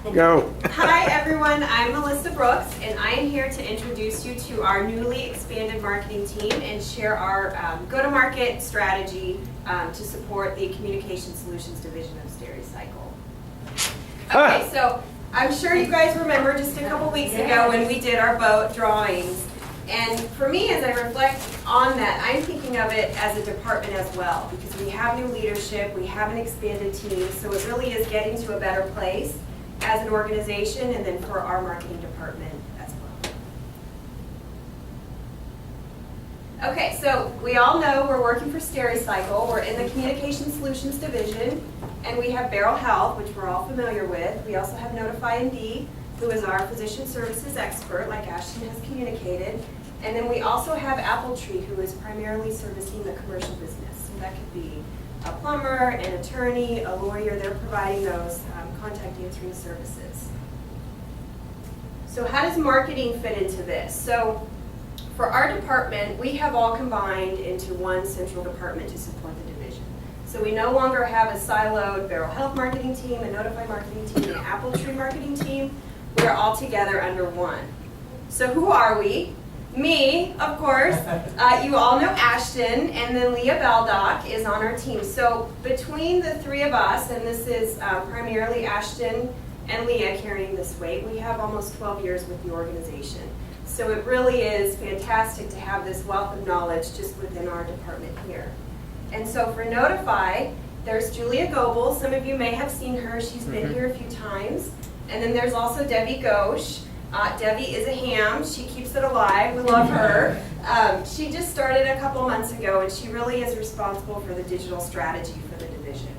Go. Hi everyone, I'm Melissa Brooks and I am here to introduce you to our newly expanded marketing team and share our go-to-market strategy to support the Communication Solutions division of Stericycle. Okay, so I'm sure you guys remember just a couple weeks ago when we did our boat drawings. And for me, as I reflect on that, I'm thinking of it as a department as well, because we have new leadership, we have an expanded team, so it really is getting to a better place as an organization, and then for our marketing department as well. Okay, so we all know we're working for Stericycle. We're in the Communication Solutions division, and we have Beryl Health, which we're all familiar with. We also have Notify MD, who is our physician services expert, like Ashton has communicated. And then we also have Appletree, who is primarily servicing the commercial business. So that could be a plumber, an attorney, a lawyer. They're providing those contact answering services. So how does marketing fit into this? So for our department, we have all combined into one central department to support the division. So we no longer have a siloed Beryl Health marketing team, a Notify marketing team, an Appletree marketing team. We're all together under one. So who are we? Me, of course. You all know Ashton, and then Leah Baldock is on our team. So between the three of us, and this is primarily Ashton and Leah carrying this weight, we have almost 12 years with the organization. So it really is fantastic to have this wealth of knowledge just within our department here. And so for Notify, there's Julia Goebel. Some of you may have seen her. She's been here a few times. And then there's also Debbie Ghosh. Debbie is a ham. She keeps it alive. We love her. She just started a couple months ago, and she really is responsible for the digital strategy for the division.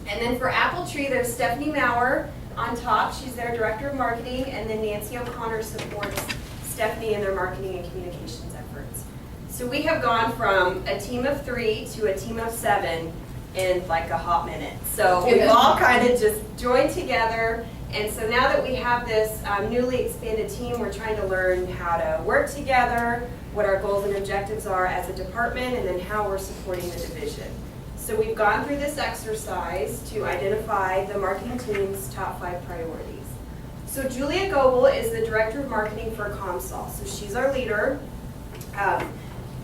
And then for Appletree, there's Stephanie Maurer on top. She's their director of marketing, and then Nancy O'Connor supports Stephanie in their marketing and communications efforts. So we have gone from a team of 3 to a team of 7 in like a hot minute. So we've all kind of just joined together. And so now that we have this newly expanded team, we're trying to learn how to work together, what our goals and objectives are as a department, and then how we're supporting the division. So we've gone through this exercise to identify the marketing team's top 5 priorities. So Julia Goebel is the director of marketing for ComSol. So she's our leader.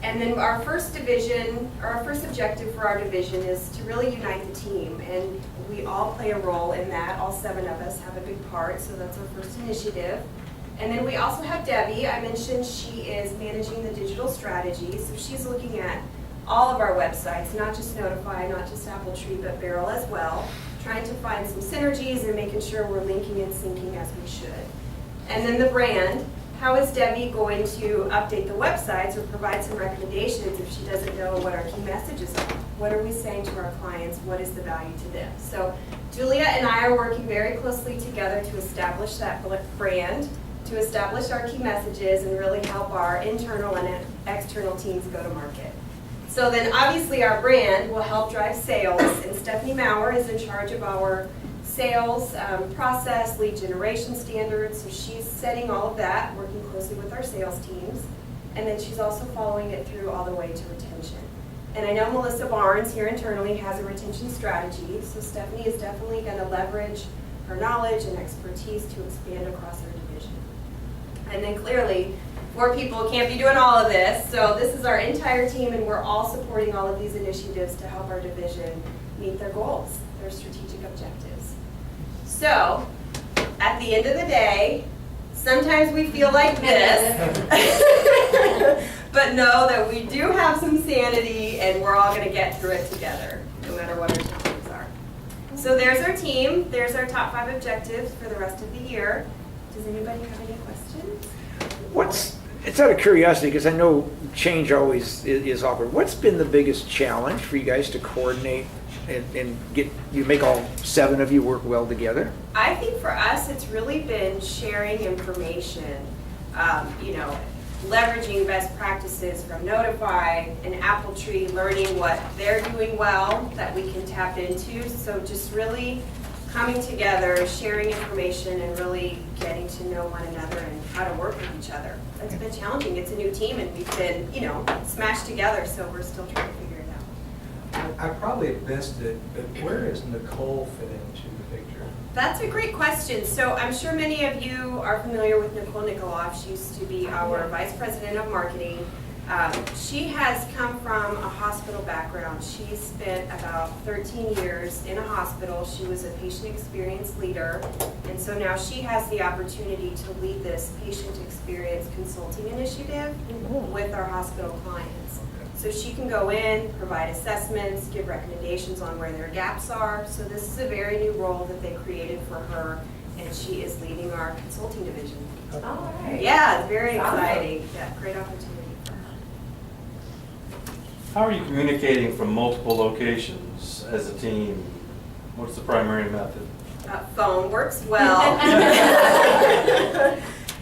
And then our first objective for our division is to really unite the team, and we all play a role in that. All 7 of us have a big part, so that's our first initiative. And then we also have Debbie. I mentioned she is managing the digital strategy, so she's looking at all of our websites, not just Notify, not just Appletree, but Beryl as well, trying to find some synergies and making sure we're linking and syncing as we should. And then the brand. How is Debbie going to update the websites or provide some recommendations if she doesn't know what our key messages are? What are we saying to our clients? What is the value to them? So Julia and I are working very closely together to establish that brand, to establish our key messages, and really help our internal and external teams go to market. So then obviously our brand will help drive sales, and Stephanie Maurer is in charge of our sales process, lead generation standards, so she's setting all of that, working closely with our sales teams, and then she's also following it through all the way to retention. And I know Melissa Barnes here internally has a retention strategy, so Stephanie is definitely going to leverage her knowledge and expertise to expand across our division. And then clearly, 4 people can't be doing all of this, so this is our entire team, and we're all supporting all of these initiatives to help our division meet their goals, their strategic objectives. So, at the end of the day, sometimes we feel like this, but know that we do have some sanity and we're all going to get through it together, no matter what our challenges are. So there's our team, there's our top 5 objectives for the rest of the year. Does anybody have any questions? It's out of curiosity, because I know change always is awkward. What's been the biggest challenge for you guys to coordinate and make all 7 of you work well together? I think for us, it's really been sharing information, leveraging best practices from Notify and Appletree, learning what they're doing well that we can tap into. So just really coming together, sharing information, and really getting to know one another and how to work with each other. That's been challenging. It's a new team, and we've been, smashed together, so we're still trying to figure it out. I probably missed it, but where does Nicole fit into the picture? That's a great question. So I'm sure many of you are familiar with Nicole Nikoloff. She used to be our Vice President of Marketing. She has come from a hospital background. She spent about 13 years in a hospital. She was a patient experience leader. And so now she has the opportunity to lead this patient experience consulting initiative with our hospital clients. So she can go in, provide assessments, give recommendations on where their gaps are. So this is a very new role that they created for her, and she is leading our consulting division. All right. Yeah, it's very Awesome. exciting. Yeah, great opportunity for her. How are you communicating from multiple locations as a team? What's the primary method? Phone works well.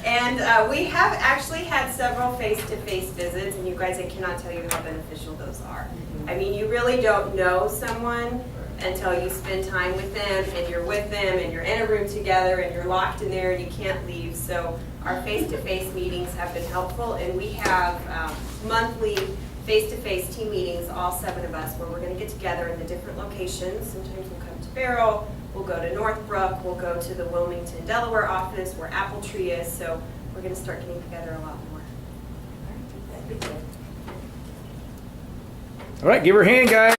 And we have actually had several face-to-face visits, and you guys, I cannot tell you how beneficial those are. I mean, you really don't know someone until you spend time with them, and you're with them, and you're in a room together, and you're locked in there, and you can't leave. So our face-to-face meetings have been helpful, and we have monthly face-to-face team meetings, all 7 of us, where we're going to get together in the different locations. Sometimes we'll come to Beryl, we'll go to Northbrook, we'll go to the Wilmington, Delaware office where Apple Tree is. So we're going to start getting together a lot more. All right, give her a hand, guys.